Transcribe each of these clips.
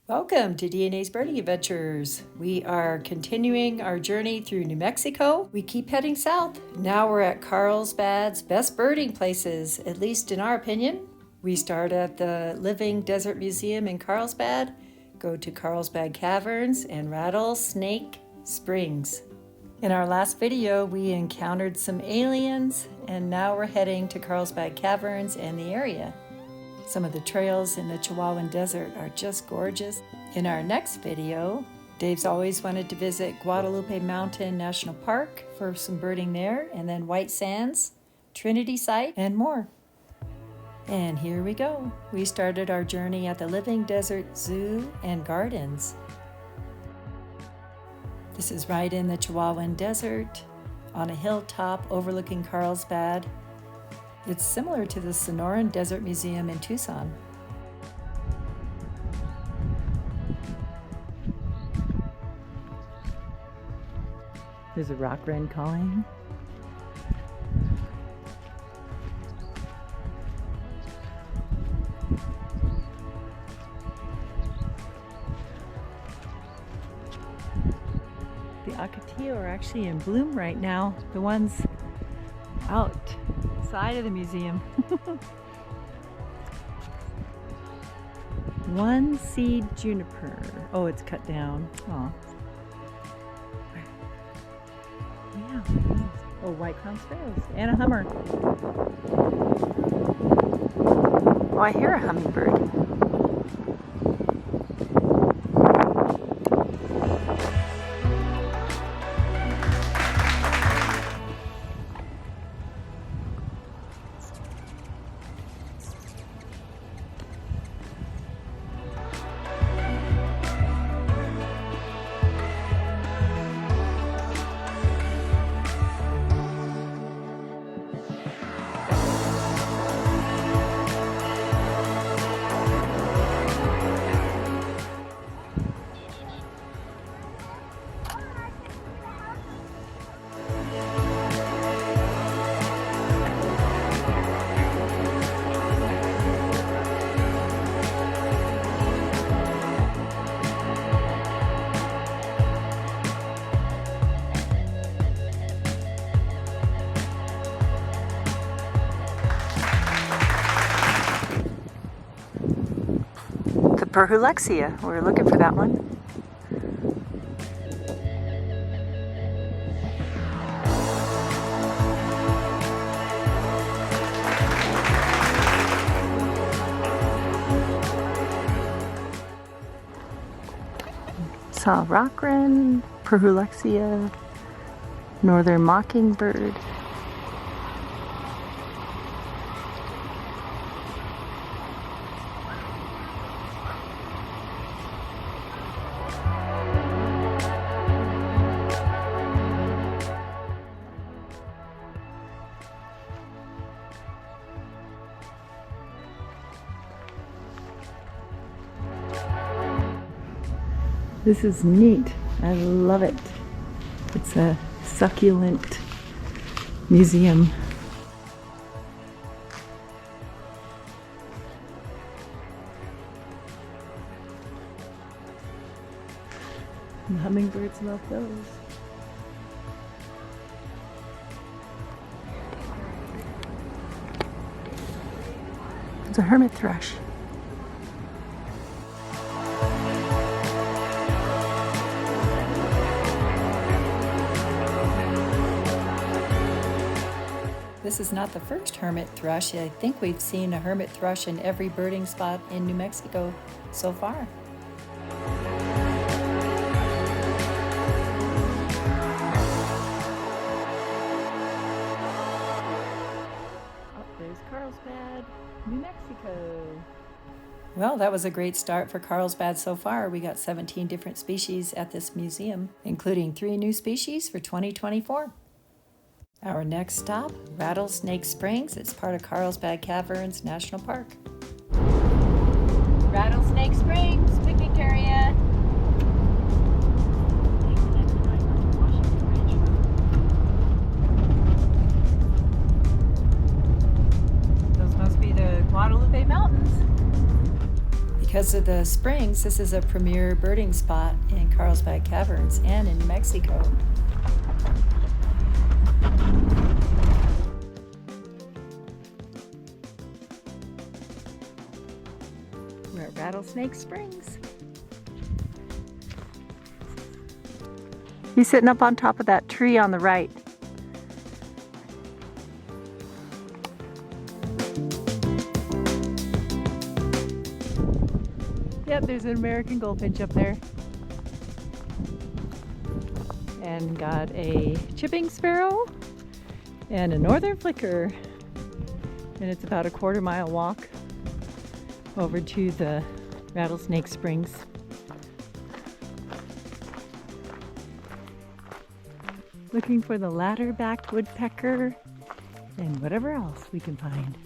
Welcome to DNA's Birding Adventures. We are continuing our journey through New Mexico. We keep heading south. Now we're at Carlsbad's best birding places, at least in our opinion. We start at the Living Desert Museum in Carlsbad, go to Carlsbad Caverns and Rattlesnake Springs. In our last video, we encountered some aliens, and now we're heading to Carlsbad Caverns and the area. Some of the trails in the Chihuahuan Desert are just gorgeous. In our next video, Dave's always wanted to visit Guadalupe Mountain National Park for some birding there, and then White Sands, Trinity Site, and more. And here we go. We started our journey at the Living Desert Zoo and Gardens. This is right in the Chihuahuan Desert, on a hilltop overlooking Carlsbad. It's similar to the Sonoran Desert Museum in Tucson. There's a rock wren calling. The Apache are actually in bloom right now. The ones outside of the museum. One seed juniper. Oh, it's cut down. Oh. Yeah. Oh, white crowned sparrows and a hummer. Oh, I hear a hummingbird. Perhulexia. We're looking for that one. Saw rock wren, Perhulexia, northern mockingbird. This is neat. I love it. It's a succulent museum. The hummingbirds love those. It's a hermit thrush. This is not the first hermit thrush. I think we've seen a hermit thrush in every birding spot in New Mexico so far. Oh, there's Carlsbad, New Mexico. Well, that was a great start for Carlsbad so far. We got 17 different species at this museum, including 3 new species for 2024. Our next stop, Rattlesnake Springs. It's part of Carlsbad Caverns National Park. Rattlesnake Springs, picnic area. Those must be the Guadalupe Mountains. Because Because of the springs, this is a premier birding spot in Carlsbad Caverns and in New Mexico. We're at Rattlesnake Springs. He's sitting up on top of that tree on the right. Yep, there's an American goldfinch up there. And got a chipping sparrow and a northern flicker. And it's about a quarter-mile walk over to the Rattlesnake Springs. Looking for the ladder-backed woodpecker and whatever else we can find.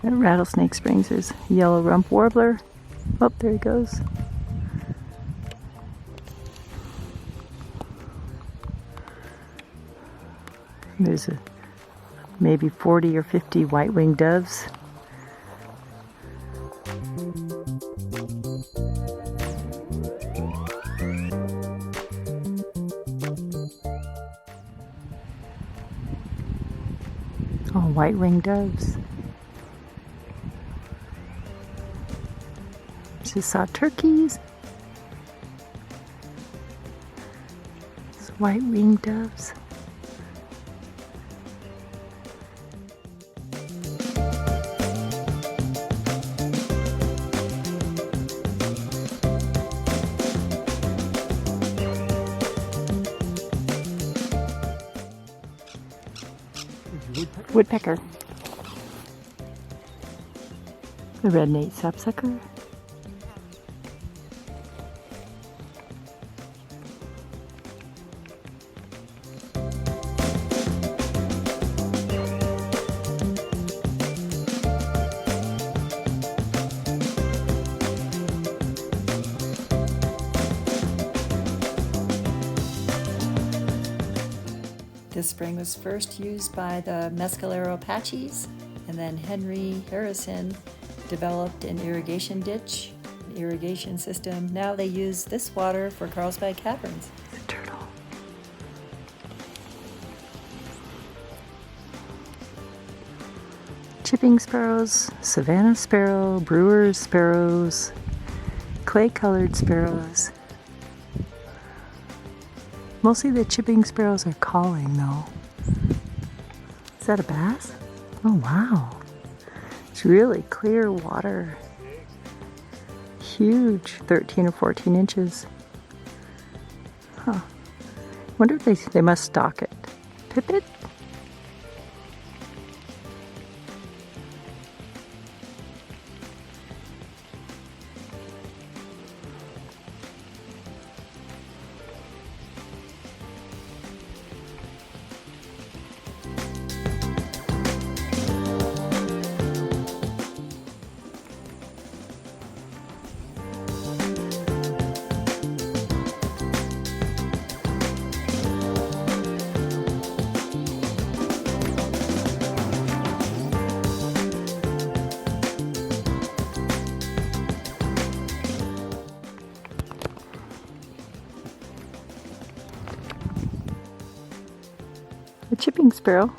At Rattlesnake Springs, there's yellow rump warbler. Oh, there he goes. There's maybe 40 or 50 white-winged doves. Oh, white-winged doves. Just saw turkeys. It's white-winged doves. Woodpecker. The red-naped sapsucker. This spring was first used by the Mescalero Apaches, and then Henry Harrison developed an irrigation ditch, an irrigation system. Now they use this water for Carlsbad Caverns. The turtle. Chipping sparrows, savanna sparrow, brewer's sparrows, clay-colored sparrows. Mostly the chipping sparrows are calling though. Is that a bass? Oh wow. It's really clear water. Huge, 13 or 14 inches. Huh. Wonder if they must stock it. Pipit? A chipping sparrow.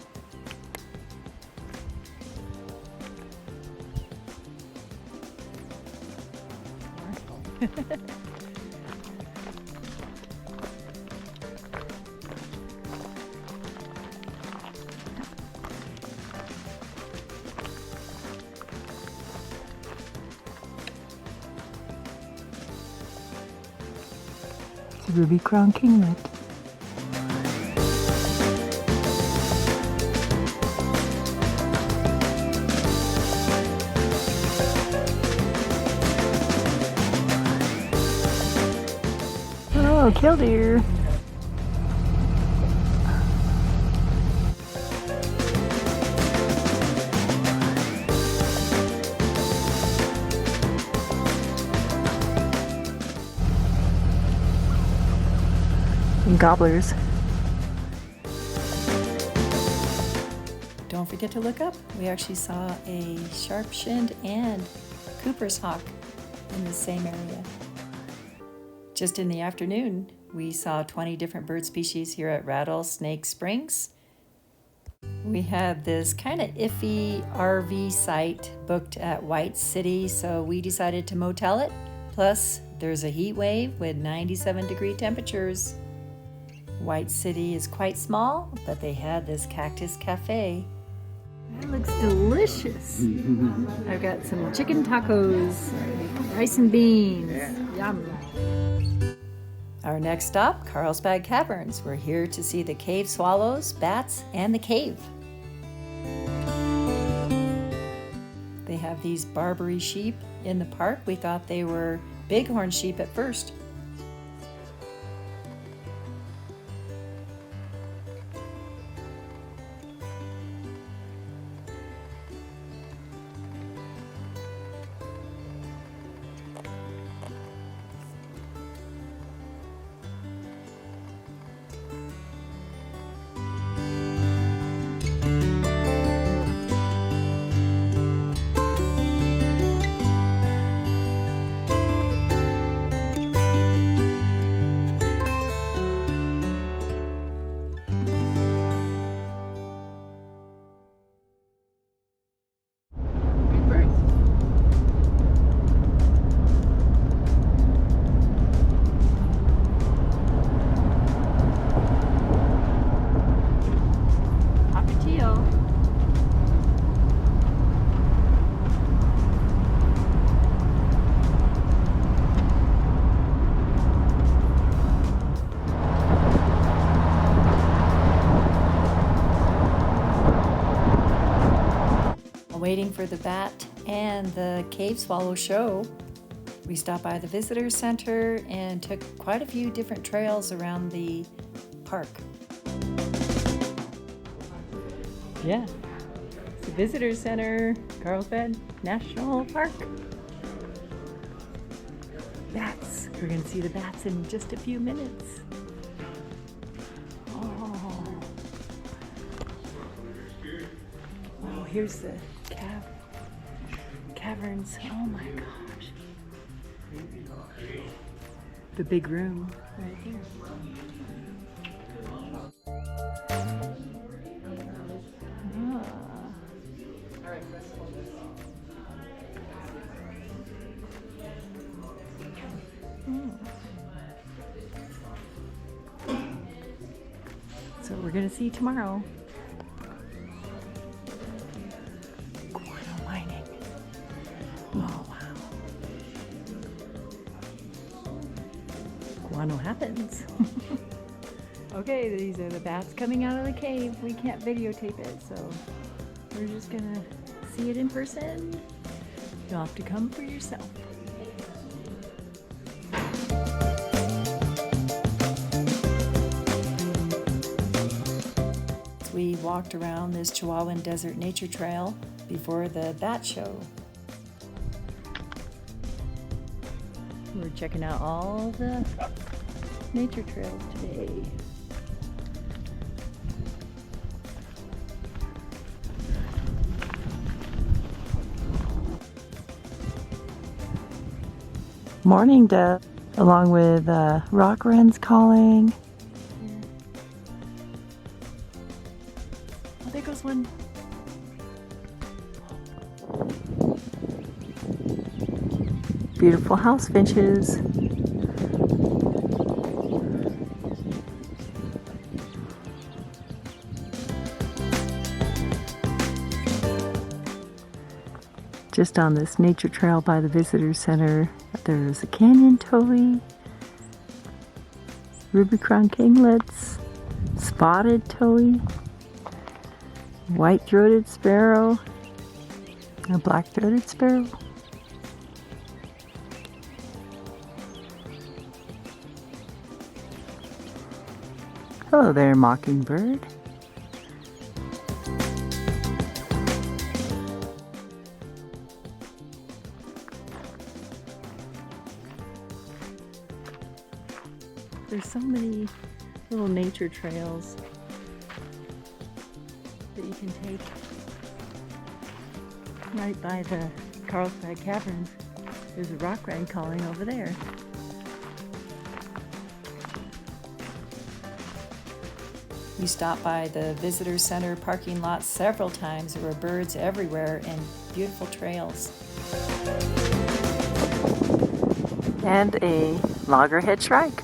It's a ruby crown kinglet. Oh, Caldera. And gobblers. Don't forget forget to look up. We actually saw a sharp-shinned and Cooper's hawk in the same area. Just in the afternoon, we saw 20 different bird species here at Rattlesnake Springs. We had this kind of iffy RV site booked at White City, so we decided to motel it. Plus, there's a heat wave with 97-degree temperatures. White City is quite small, but they had this cactus cafe. That looks delicious. I've got some chicken tacos, rice and beans. Yum. Our next stop, Carlsbad Caverns. We're here to see the cave swallows, bats, and the cave. They have these Barbary sheep in the park. We thought they were bighorn sheep at first. Waiting for the bat and the cave swallow show, we stopped by the visitor center and took quite a few different trails around the park. Yeah, it's the visitor center, Carlsbad National Park. Bats. We're going to see the bats in just a few minutes. Oh, here's the caverns. Oh my gosh. The big room right here. So we're going to see tomorrow. Oh, wow. Guano happens. Okay, these are the bats coming out of the cave. We can't videotape it, so we're just gonna see it in person. You'll have to come for yourself. We walked around this Chihuahuan Desert Nature Trail before the bat show. We're checking out all the nature trails today. Morning dove, along with rock wrens calling. Oh, there goes one. Beautiful house finches. Just on this nature trail by the visitor center, there's a canyon towhee, ruby crown kinglets, spotted towhee, white-throated sparrow, a black-throated sparrow. Hello there, mockingbird. There's so many little nature trails that you can take Right by the Carlsbad Caverns, there's a rock ride calling over there. We stopped by the visitor center parking lot several times. There were birds everywhere and beautiful trails. And a loggerhead shrike.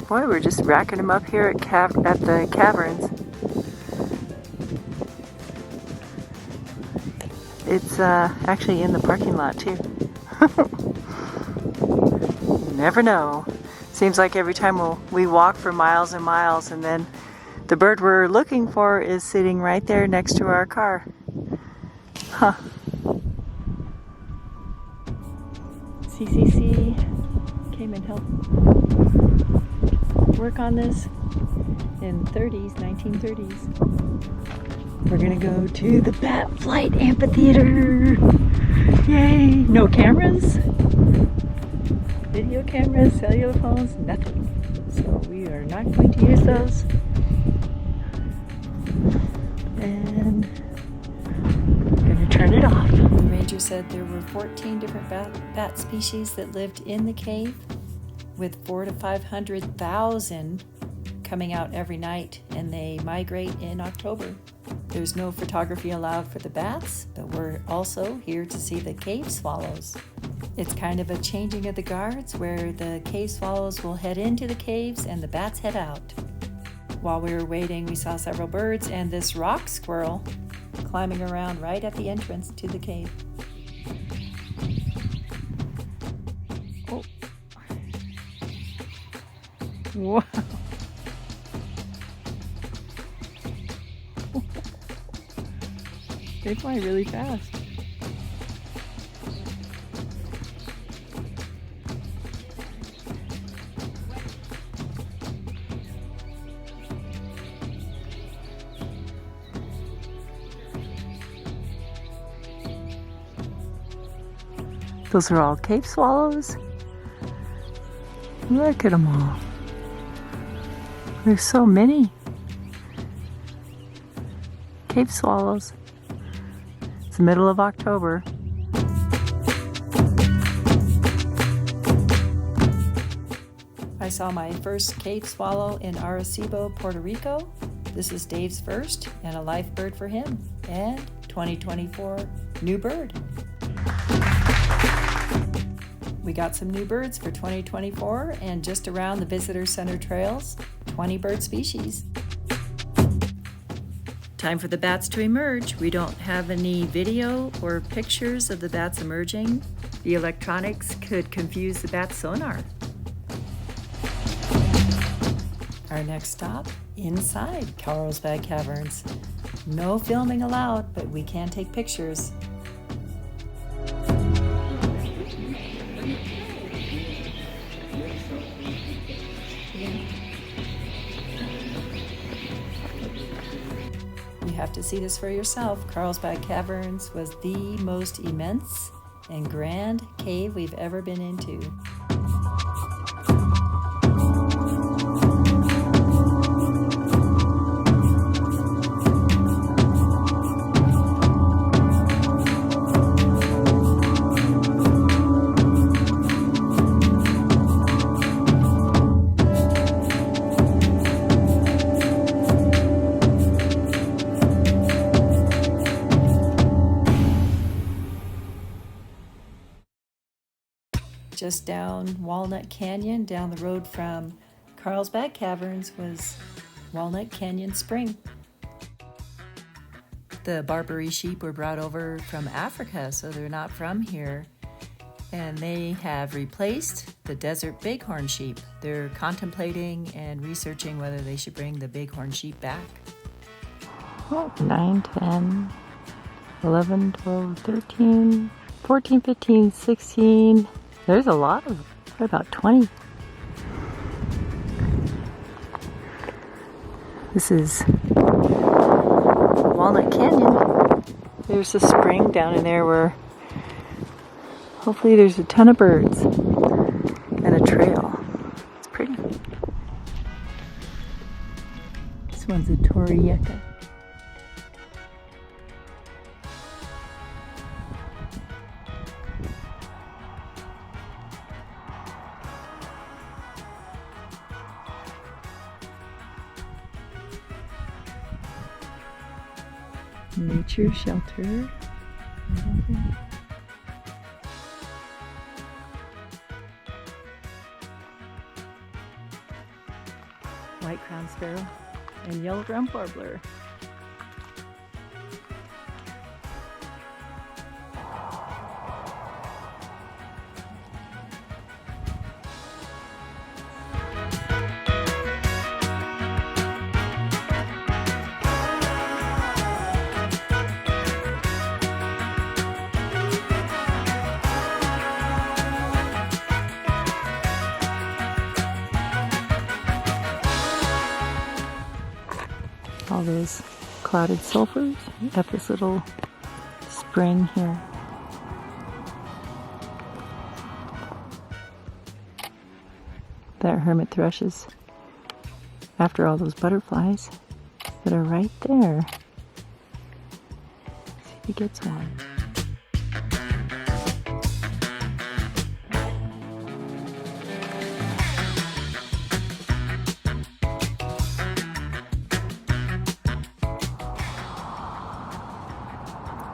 Boy, we're just racking them up here at the caverns. It's actually in the parking lot too. You never know. Seems like every time we walk for miles and miles, and then the bird we're looking for is sitting right there next to our car. Huh. CCC came and helped work on this in 1930s. We're gonna go to the Bat Flight Amphitheater. Yay! No cameras, video cameras, cellular phones, nothing. So we are not going to use those. And I'm gonna turn it off. The ranger said there were 14 different bat species that lived in the cave, with 400,000 to 500,000 coming out every night, and they migrate in October. There's no photography allowed for the bats, but we're also here to see the cave swallows. It's kind of a changing of the guards, where the cave swallows will head into the caves and the bats head out. While we were waiting, we saw several birds and this rock squirrel climbing around right at the entrance to the cave. Oh. Wow. They fly really fast. Those are all cave swallows. Look at them all. There's so many cave swallows. It's the middle of October. I saw my first cave swallow in Arecibo, Puerto Rico. This is Dave's first and a life bird for him. And 2024 new bird. We got some new birds for 2024, and just around the visitor center trails, 20 bird species. Time for the bats to emerge. We don't have any video or pictures of the bats emerging. The electronics could confuse the bat sonar. Our next stop, inside Carlsbad Caverns. No filming allowed, but we can take pictures. You have to see this for yourself. Carlsbad Caverns was the most immense and grand cave we've ever been into. Just down Walnut Canyon, down the road from Carlsbad Caverns, was Walnut Canyon Spring. The Barbary sheep were brought over from Africa, so they're not from here. And they have replaced the desert bighorn sheep. They're contemplating and researching whether they should bring the bighorn sheep back. 9, 10, 11, 12, 13, 14, 15, 16... There's a lot of them, about 20. This is Walnut Canyon. There's a spring down in there where hopefully there's a ton of birds and a trail. It's pretty. This one's a Torreyeka. Nature shelter. White crowned sparrow and yellow ground warbler. All those clouded sulfurs at this little spring here. That hermit thrush is after all those butterflies that are right there. Let's see if he gets one.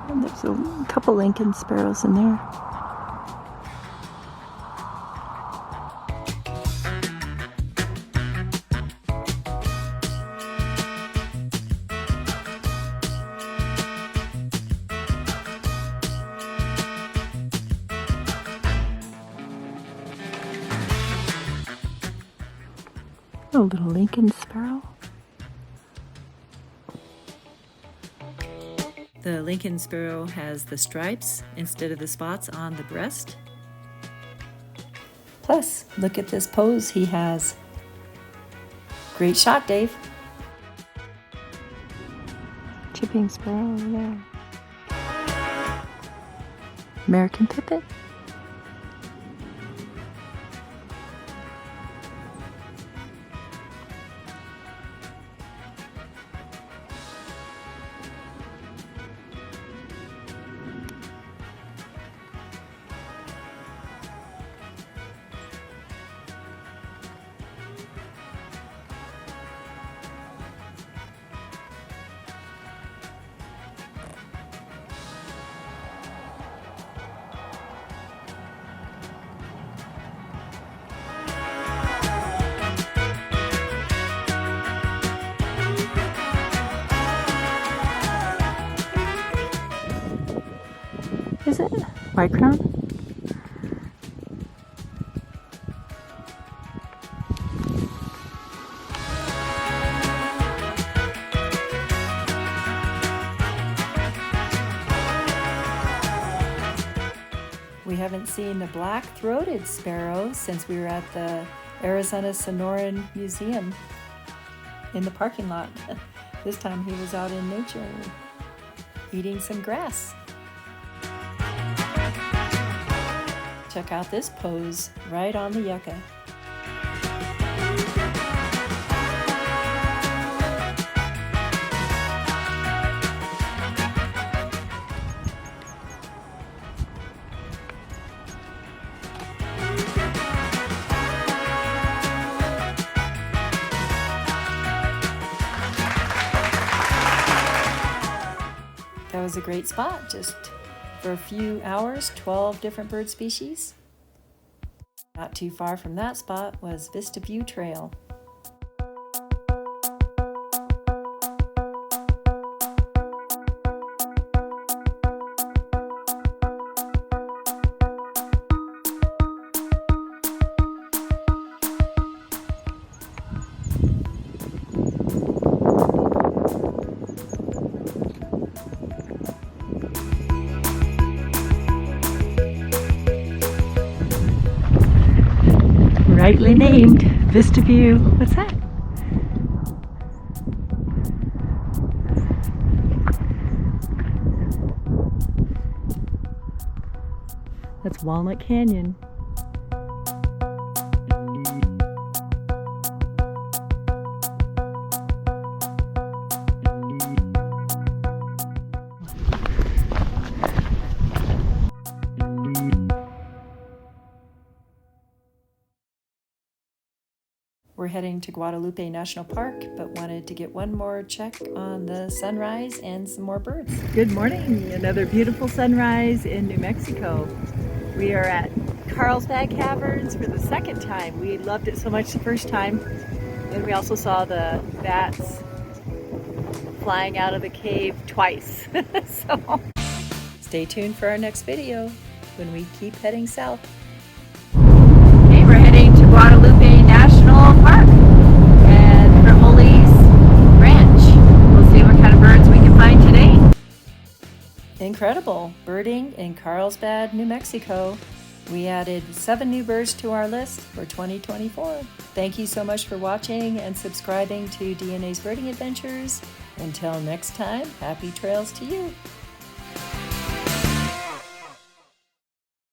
And there's a couple Lincoln sparrows in there. A little Lincoln sparrow. The Lincoln sparrow has the stripes instead of the spots on the breast. Plus, look at this pose he has. Great shot, Dave. Chipping sparrow over there. American pipit. Is it? White crown? We haven't seen the black-throated sparrow since we were at the Arizona Sonoran Museum in the parking lot. This time he was out in nature eating some grass. Check out this pose right on the yucca. That was a great spot, just for a few hours, 12 different bird species. Not too far from that spot was Vista View Trail. Rightly named Vista View. What's that? That's Walnut Canyon. We're heading to Guadalupe National Park, but wanted to get one more check on the sunrise and some more birds. Good morning, another beautiful sunrise in New Mexico. We are at Carlsbad Caverns for the second time. We loved it so much the first time. And we also saw the bats flying out of the cave twice. So stay tuned for our next video when we keep heading south. Okay, we're heading to Guadalupe National Park and Frijoles Ranch. We'll see what kind of birds we can find today. Incredible birding in Carlsbad, New Mexico. We added 7 new birds to our list for 2024. Thank you so much for watching and subscribing to DNA's Birding Adventures. Until next time, happy trails to you.